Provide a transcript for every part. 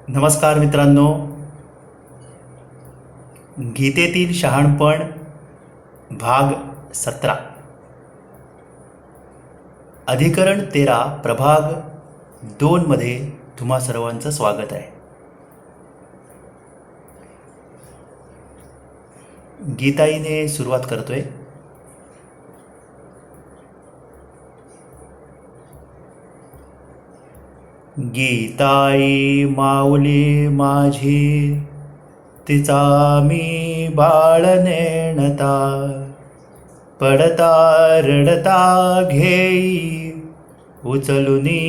नमस्कार मित्रांनो. गीतेतील शहाणपण भाग 17, अधिकरण 13, प्रभाग 2 मध्ये तुम्हा सर्वांचं स्वागत आहे. गीताईने सुरुवात करतोय. गीताई माऊली माझी, तिचा मी बाळ नेणता, पडता रडता घेई उचलुनी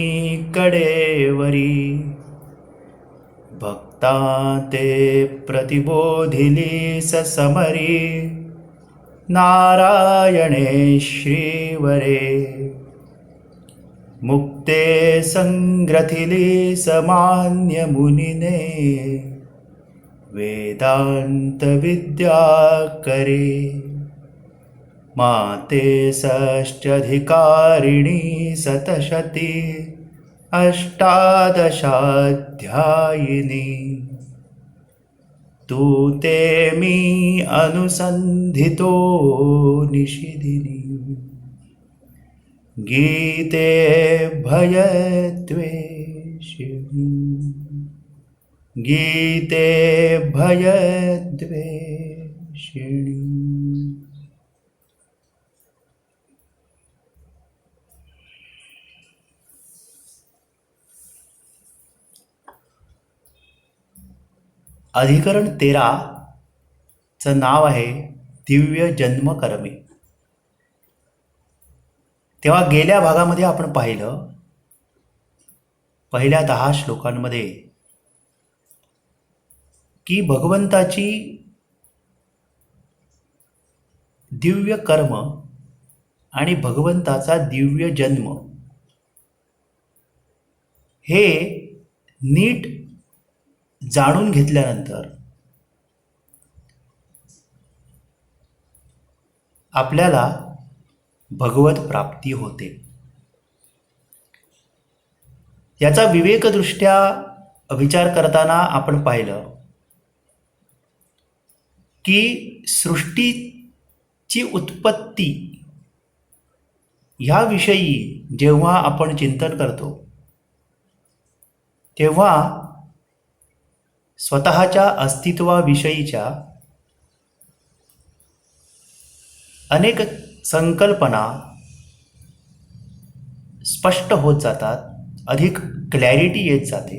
कडेवरी. भक्ता ते प्रतिबोधिली समरी, नारायणे श्रीवरे. मुक्ते संग्रथिली समान्य मुनिने, वेदांत विद्या करे. माते षष्ट्यधिकारिणी शतशती, अष्टादशाध्यायिनी. तू ते मी अनुसंधितो निशिदिनी. गीते भयद्वेषिणी, गीते भयद्वेषिणी. अधिकरण 13 चं नाव आहे दिव्य जन्मकर्मे. तेव्हा गेल्या भागामध्ये आपण पाहिलं, पहिल्या 10 श्लोकांमध्ये, की भगवंताची दिव्य कर्म आणि भगवंताचा दिव्य जन्म हे नीट जाणून घेतल्यानंतर आपल्याला भगवत प्राप्ती होते. याचा विवेकदृष्ट्या विचार करताना आपण पाहिलं की सृष्टीची उत्पत्ती ह्याविषयी जेव्हा आपण चिंतन करतो, तेव्हा स्वतःच्या अस्तित्वाविषयीच्या अनेक संकल्पना स्पष्ट होत जातात, अधिक क्लॅरिटी येत जाते.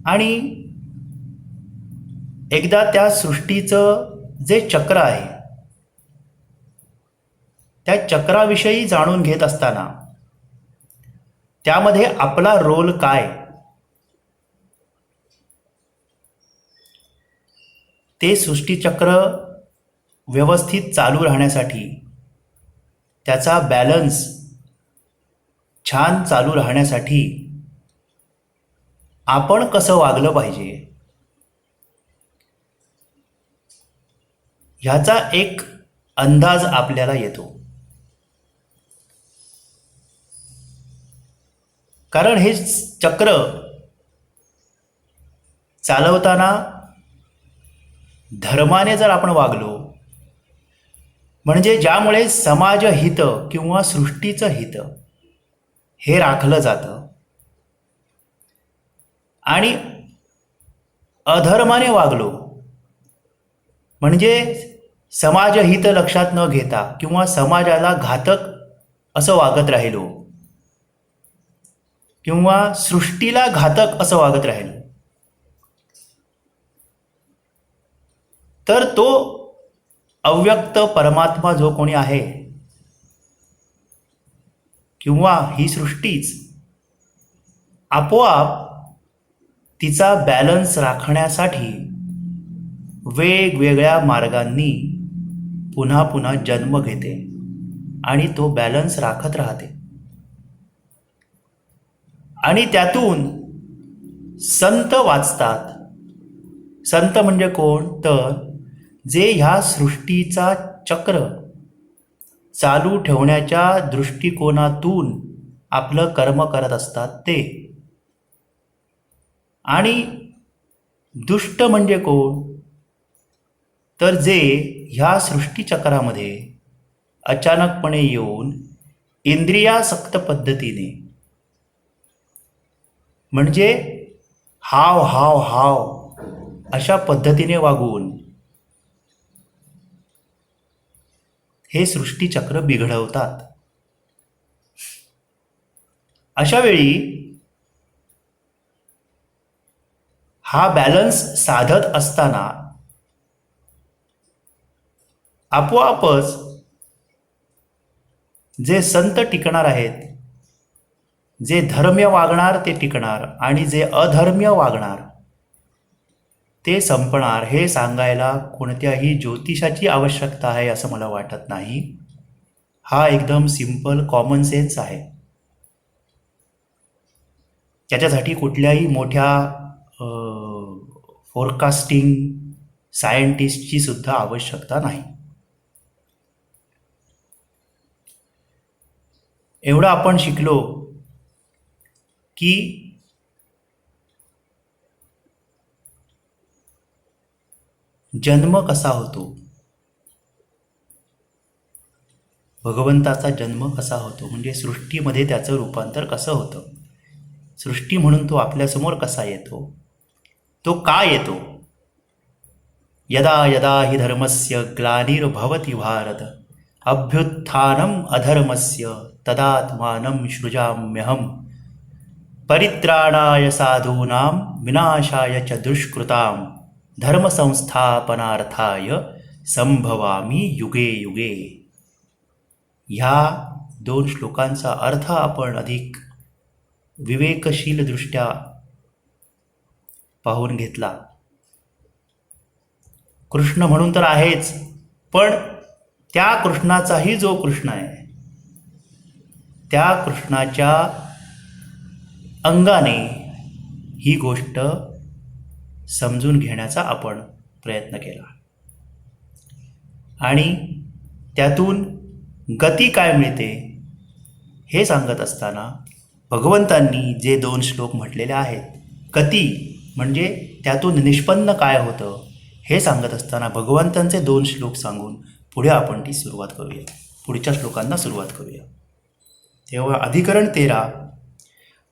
आणि एकदा त्या सृष्टीचं जे चक्र आहे, त्या चक्राविषयी जाणून घेत असताना त्यामध्ये आपला रोल काय, ते सृष्टीचक्र व्यवस्थित चालू राहण्यासाठी, त्याचा बॅलन्स छान चालू राहण्यासाठी आपण कसं वागलं पाहिजे, ह्याचा एक अंदाज आपल्याला येतो. कारण हे चक्र चालवताना धर्माने जर आपण वागलो, म्हणजे ज्यामुळे समाजहित किंवा सृष्टीचं हित हे राखलं जातं, आणि अधर्माने वागलो म्हणजे समाजहित लक्षात न घेता किंवा समाजाला घातक असं वागत राहिलो किंवा सृष्टीला घातक असं वागत राहिलो, तर तो अव्यक्त परमात्मा जो कोणी आहे किंवा ही सृष्टीच आपोआप तिचा बॅलन्स राखण्यासाठी वेगवेगळ्या मार्गांनी पुन्हा पुन्हा जन्म घेते आणि तो बॅलन्स राखत राहते. आणि त्यातून संत वाचतात. संत म्हणजे कोण? तर जे ह्या सृष्टीचा चक्र चालू ठेवण्याच्या दृष्टिकोनातून आपलं कर्म करत असतात ते. आणि दुष्ट म्हणजे कोण? तर जे ह्या सृष्टीचक्रामध्ये अचानकपणे येऊन इंद्रियासक्त पद्धतीने, म्हणजे हाव हाव हाव अशा पद्धतीने वागून हे सृष्टीचक्र बिघडवतात. अशा वेळी हा बॅलन्स साधत असताना आपोआपच जे संत टिकणार आहेत, जे धर्म्य वागणार ते टिकणार आणि जे अधर्म्य वागणार ते संपणार. हे सांगायला कोणत्याही ज्योतिषाची आवश्यकता आहे असं मला वाटत नाही. हा एकदम सिंपल कॉमन सेन्स आहे. त्याच्यासाठी कुठल्याही मोठ्या फोरकास्टिंग सायंटिस्टची सुद्धा आवश्यकता नाही. एवढं आपण शिकलो की जन्म कसा होतो, भगवंताचा जन्म कसा होतो, म्हणजे सृष्टीमध्ये त्याचं रूपांतर कसं होतं, सृष्टी म्हणून तो आपल्यासमोर कसा येतो, तो का येतो. यदा यदा हि धर्मस्य ग्लानिर्भवति भारत अभ्युत्थानम अधर्मस्य तदात्मानं सृजाम्यहम् परित्राणाय साधूनां विनाशाय च दुष्कृतां धर्मसंस्थापनार्थाय संभवामी युगे युगे. ह्या 2 श्लोकांचा अर्थ आपण अधिक विवेकशीलदृष्ट्या पाहून घेतला. कृष्ण म्हणून तर आहेच, पण त्या कृष्णाचाही जो कृष्ण आहे त्या कृष्णाच्या अंगाने ही गोष्ट समजून घेण्याचा आपण प्रयत्न केला. आणि त्यातून गती काय मिळते हे सांगत असताना भगवंतांनी जे 2 श्लोक म्हटलेले आहेत, गती म्हणजे त्यातून निष्पन्न काय होतं हे सांगत असताना भगवंतांचे 2 श्लोक सांगून पुढे आपण ती सुरुवात करूया, पुढच्या श्लोकांना सुरुवात करूया. तेव्हा अधिकरण 13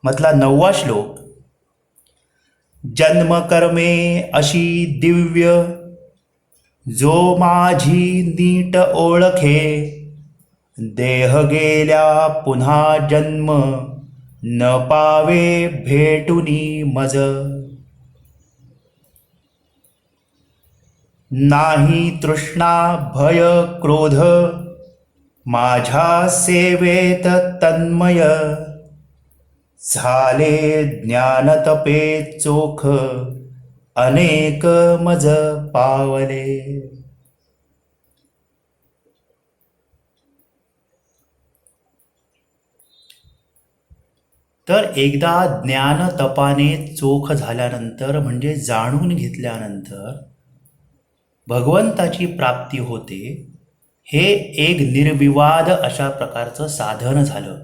मधला 9वा श्लोक. जन्म कर्मे अशी दिव्य जो माझी नीट ओळखे देह गेल्या पुन्हा जन्म न पावे भेटुनी मज. नाही तृष्णा भय क्रोध माझ्या सेवेत तन्मय झाले ज्ञानतपे चोख अनेक मज पावले. तर एकदा ज्ञान तपाने चोख झाल्यानंतर म्हणजे जाणून घेतल्यानंतर भगवंताची प्राप्ती होते. हे एक निर्विवाद अशा प्रकारचं साधन झालं.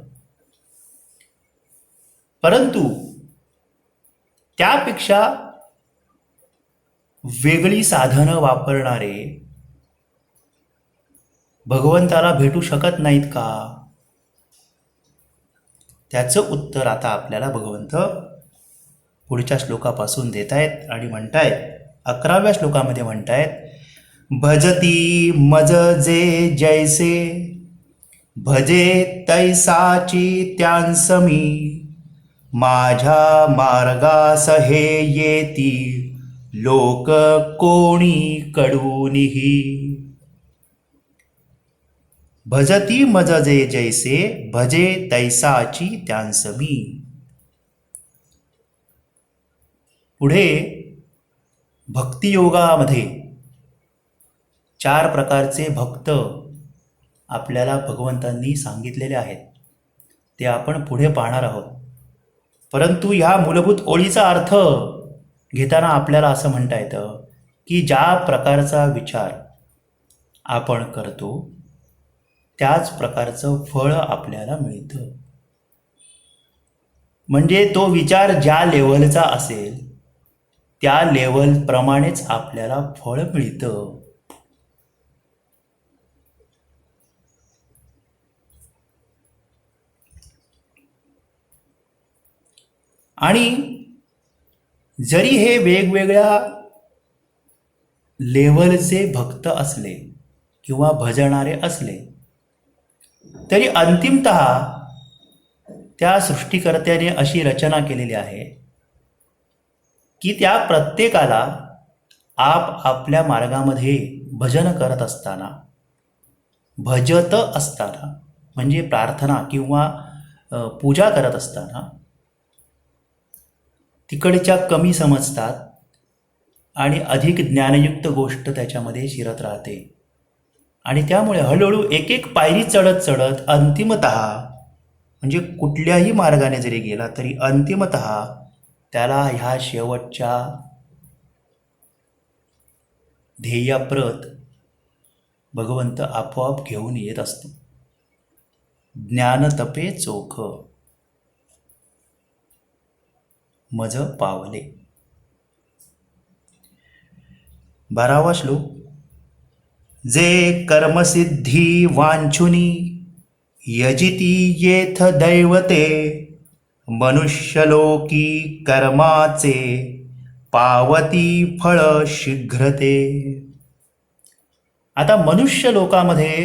परंतु त्यापेक्षा वेगळी साधनं वापरणारे भगवंताला भेटू शकत नाहीत का? त्याचं उत्तर आता आपल्याला भगवंत पुढच्या श्लोकापासून देत आहेत आणि म्हणतायत, 11व्या श्लोकामध्ये म्हणतायत, भजती मज जे जैसे भजे तैसाची त्यांसमी माझ्या मार्गास हे येती लोक कोणी कडूनिही. भजती मज जे जैसे भजे तैसाची त्यांसमी. पुढे भक्तियोगामध्ये 4 प्रकारचे भक्त आपल्याला भगवंतांनी सांगितलेले आहेत, ते आपण पुढे पाहणार आहोत. परंतु ह्या मूलभूत ओळीचा अर्थ घेताना आपल्याला असं म्हणता येतं की ज्या प्रकारचा विचार आपण करतो त्याच प्रकारचं फळ आपल्याला मिळतं. म्हणजे तो विचार ज्या लेवलचा असेल त्या लेवलप्रमाणेच आपल्याला फळ मिळतं. आणि जरी हे वेगवेगळ्या लेवलचे भक्त असले किंवा भजणारे असले तरी अंतिमतः त्या सृष्टीकर्त्याने अशी रचना केलेली आहे की त्या प्रत्येकाला आपल्या मार्गामध्ये भजन करत असताना, भजत असताना म्हणजे प्रार्थना किंवा पूजा करत असताना तिकडच्या कमी समजतात आणि अधिक ज्ञानयुक्त गोष्ट त्याच्यामध्ये शिरत राहते. आणि त्यामुळे हळूहळू एक एक पायरी चढत चढत अंतिमतः म्हणजे कुठल्याही मार्गाने जरी गेला तरी अंतिमतः त्याला ह्या शेवटच्या ध्येयप्रत भगवंत आपोआप घेऊन येत असतो. ज्ञान तपे चोख मज पावले. 12वा श्लोक. जे कर्मसिद्धी वांछुनी यजिती येथ दैवते मनुष्यलोकी कर्माचे पावती फळ शीघ्रते. आता मनुष्य लोकामध्ये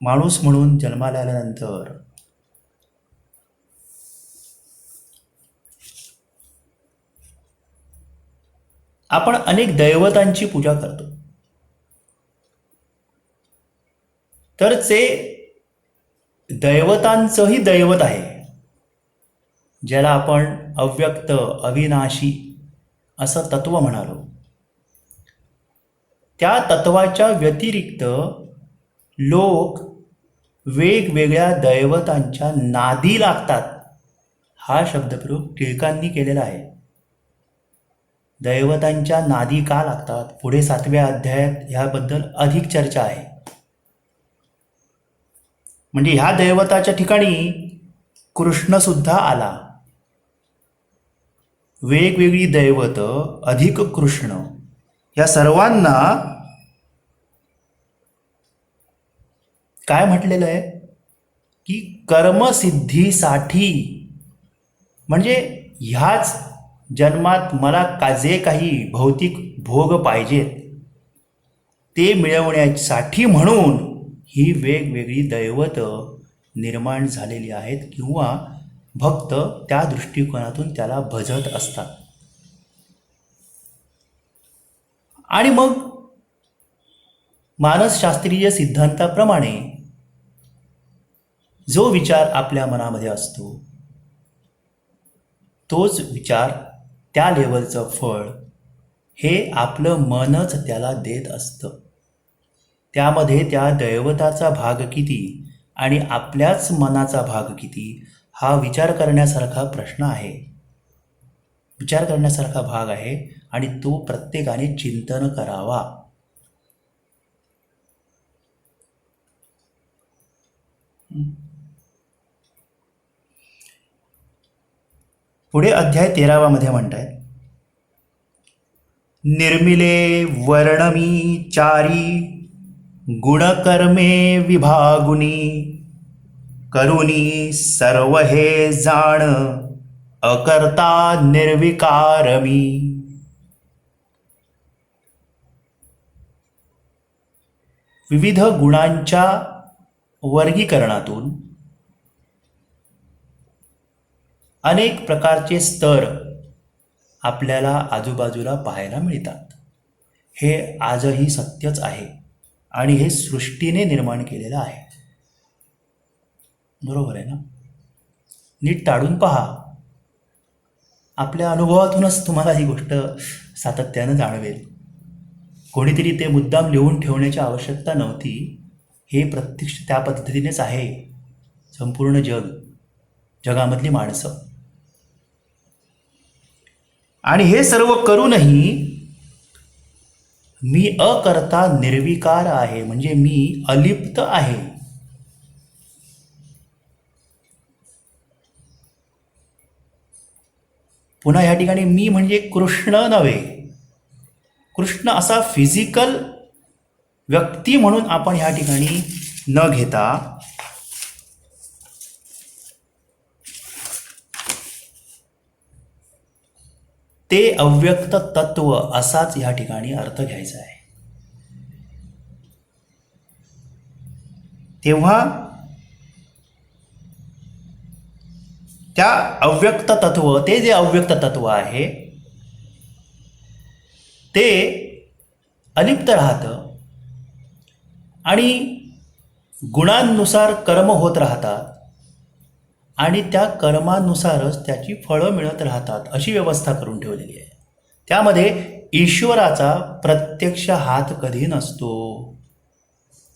माणूस म्हणून जन्माला आल्यानंतर आपण अनेक दैवतांची पूजा करतो. तर ते दैवतांचंही दैवत आहे ज्याला आपण अव्यक्त अविनाशी असं तत्व म्हणालो. त्या तत्वाच्या व्यतिरिक्त लोक वेगवेगळ्या दैवतांच्या नादी लागतात. हा शब्दप्रयोग टिळकांनी केलेला आहे. दैवतांच्या नादी का लागतात पुढे 7व्या अध्यायात ह्याबद्दल अधिक चर्चा आहे. म्हणजे ह्या दैवताच्या ठिकाणी कृष्णसुद्धा आला. वेगवेगळी दैवत अधिक कृष्ण या सर्वांना काय म्हटलेलं आहे की कर्मसिद्धीसाठी म्हणजे ह्याच जन्मात मला जे काही भौतिक भोग पाहिजेत ते मिळवण्यासाठी म्हणून ही वेगवेगळी दैवत निर्माण झालेली आहेत किंवा भक्त त्या दृष्टिकोनातून त्याला भजत असतात. आणि मग मानसशास्त्रीय सिद्धांताप्रमाणे जो विचार आपल्या मनामध्ये असतो तोच विचार त्या लेवलचं फळ हे आपलं मनच त्याला देत असतं. त्यामध्ये त्या दैवताचा भाग किती आणि आपल्याच मनाचा भाग किती हा विचार करण्यासारखा प्रश्न आहे, विचार करण्यासारखा भाग आहे आणि तो प्रत्येकाने चिंतन करावा. पुढे अध्याय 13 मध्ये म्हणतायत निर्मिले वर्णमी चारी गुणकर्मे विभागुनी करुणी सर्व हे जाण अकर्ता निर्विकारमी. विविध गुणांच्या वर्गीकरणातून अनेक प्रकारचे स्तर आपल्याला आजूबाजूला पाहायला मिळतात. हे आजही सत्यच आहे आणि हे सृष्टीने निर्माण केलेलं आहे. बरोबर आहे ना? नीट ताडून पहा. आपल्या अनुभवातूनच तुम्हाला ही गोष्ट सातत्यानं जाणवेल. कोणीतरी ते मुद्दाम लिहून ठेवण्याची आवश्यकता नव्हती. हे प्रत्यक्ष त्या पद्धतीनेच आहे संपूर्ण जगामधली माणसं. आणि हे सर्व करूनही मी अकर्ता निर्विकार आहे म्हणजे मी अलिप्त आहे. पुन्हा ह्या ठिकाणी मी म्हणजे कृष्ण नव्हे, कृष्ण असा फिजिकल व्यक्ती म्हणून आपण ह्या ठिकाणी न घेता ते अव्यक्त तत्व असाच ह्या ठिकाणी अर्थ घ्यायचा आहे. तेव्हा त्या अव्यक्त तत्व, ते जे अव्यक्त तत्व आहे ते अलिप्त राहतं आणि गुणांनुसार कर्म होत राहतात आणि त्या कर्मानुसारच त्याची फळं मिळत राहतात, अशी व्यवस्था करून ठेवलेली आहे. त्यामध्ये ईश्वराचा प्रत्यक्ष हात कधी नसतो,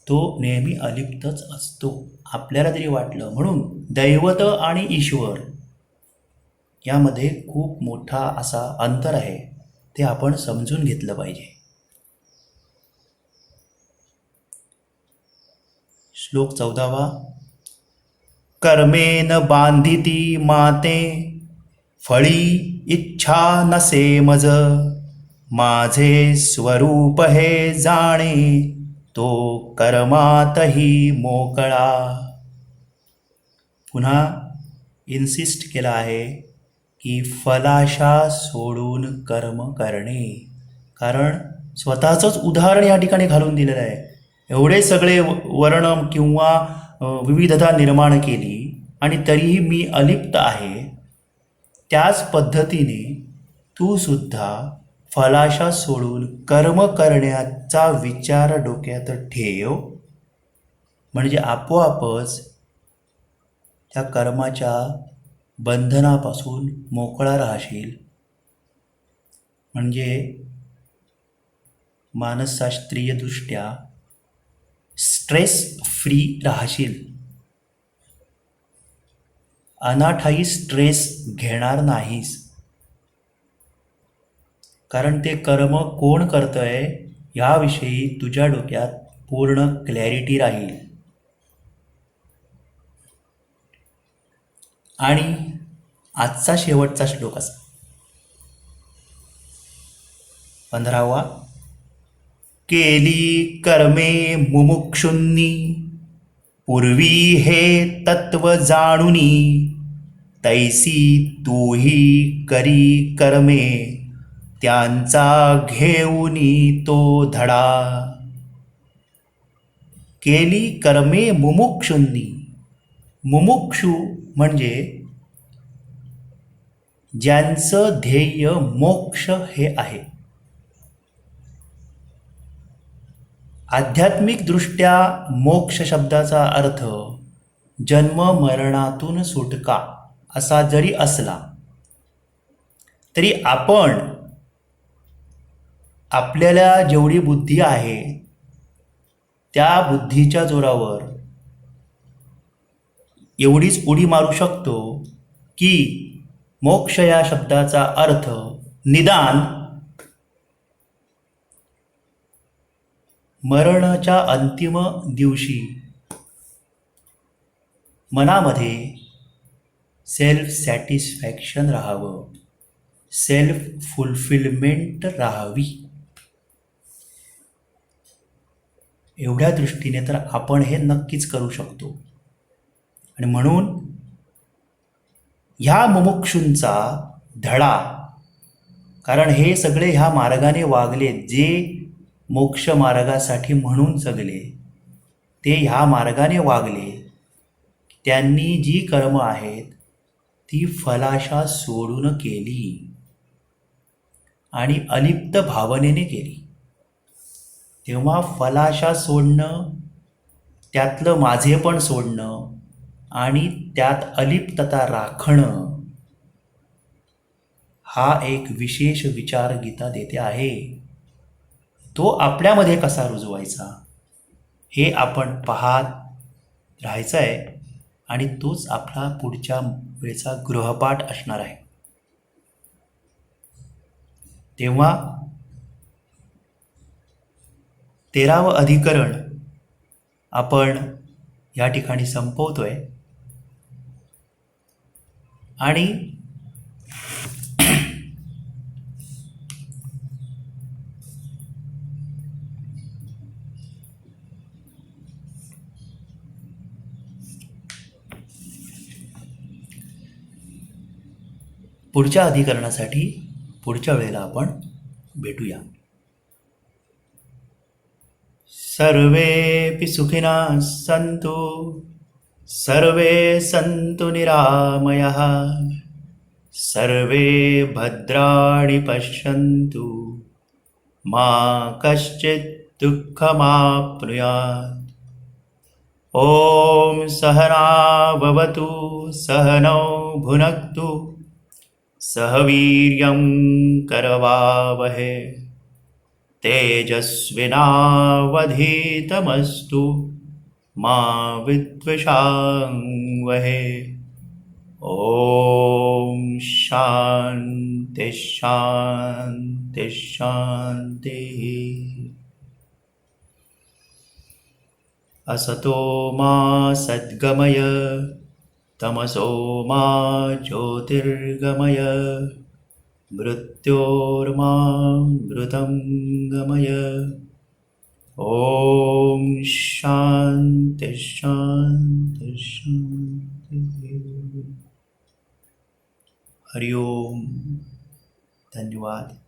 तो नेहमी अलिप्तच असतो, आपल्याला जरी वाटलं. म्हणून दैवत आणि ईश्वर यामध्ये खूप मोठा असा अंतर आहे, ते आपण समजून घेतलं पाहिजे. श्लोक 14. कर्मेन बांधिती माते फळी इच्छा नसे मज, माझे स्वरूप हे जाणे तो कर्मातही मोकळा. पुन्हा इन्सिस्ट केला आहे की फलाशा सोडून कर्म करणे, कारण स्वतःचंच उदाहरण या ठिकाणी घालून दिलेलं आहे. एवढे सगळे वर्ण किंवा विविधता निर्माण केली आणि तरीही मी अलिप्त आहे, त्याच पद्धतीने तू सुद्धा फलाशा सोडून कर्म करण्याचा विचार डोक्यात ठेव, म्हणजे आपोआपच त्या कर्माच्या बंधनापासून मोकळा राहशील. म्हणजे मानसशास्त्रीयदृष्ट्या स्ट्रेस फ्री राहशील, अनाठाई स्ट्रेस घेणार नाहीस. कारण ते कर्म कोण करतंय याविषयी तुझ्या डोक्यात पूर्ण क्लॅरिटी राहील. आणि आजचा शेवटचा श्लोक असा 15वा. केली कर्मे मुमुक्षुंनी पूर्वी हे तत्व जाणुनी, तैसी तूही करी कर्मे त्यांचा घेऊनी तो धडा. केली कर्मे मुमुक्षुंनी. मुमुक्षु म्हणजे ज्यांचं ध्येय मोक्ष हे आहे. आध्यात्मिकदृष्ट्या मोक्ष शब्दाचा अर्थ जन्म मरणातून सुटका असा जरी असला तरी आपण आपल्याला जेवढी बुद्धी आहे त्या बुद्धीच्या जोरावर एवढीच उडी मारू शकतो की मोक्ष या शब्दाचा अर्थ निदान मरणाच्या अंतिम दिवशी मनामध्ये सेल्फ सॅटिस्फॅक्शन राहावं, सेल्फ फुलफिलमेंट राहावी. एवढ्या दृष्टीने तर आपण हे नक्कीच करू शकतो. आणि म्हणून ह्या मुमुक्षूंचा धडा, कारण हे सगळे ह्या मार्गाने वागले, जे मोक्ष मार्गासाठी म्हणून जगले ते ह्या मार्गाने वागले, त्यांनी जी कर्म आहेत ती फलाशा सोडून केली आणि अलिप्त भावनेने केली. तेव्हा फलाशा सोडणं, त्यातलं माझेपण सोडणं आणि त्यात अलिप्तता राखणं, हा एक विशेष विचार गीता देते आहे. तो आपल्यामध्ये कसा रुजवायचा हे आपण पाहत राहायचं आहे आणि तोच आपला पुढच्या वेळेचा गृहपाठ असणार आहे. तेव्हा 13वं अधिकरण आपण या ठिकाणी संपवतोय आणि पुढच्या अधिकरणासाठी पुढच्या वेळेला आपण भेटूया. सर्वेपि सुखिनः सन्तु, सर्वे सन्तु निरामयाः, सर्वे भद्राणि पश्यन्तु, मा कश्चित् दुःखमाप्नुयात्. ॐ सहनाववतु, सहनौ भुनक्तु, सह वीर्यं करवावहै, तेजस्विनावधीतमस्तु मा विद्विषावहै. ॐ शान्ति शान्ति शान्तिः. असतो मा सद्गमय, तमसो मा ज्योतिर्गमय, मृत्योर्मामृतं गमय. ॐ शान्ति शान्ति शान्तिः. हरि ओम. धन्यवाद.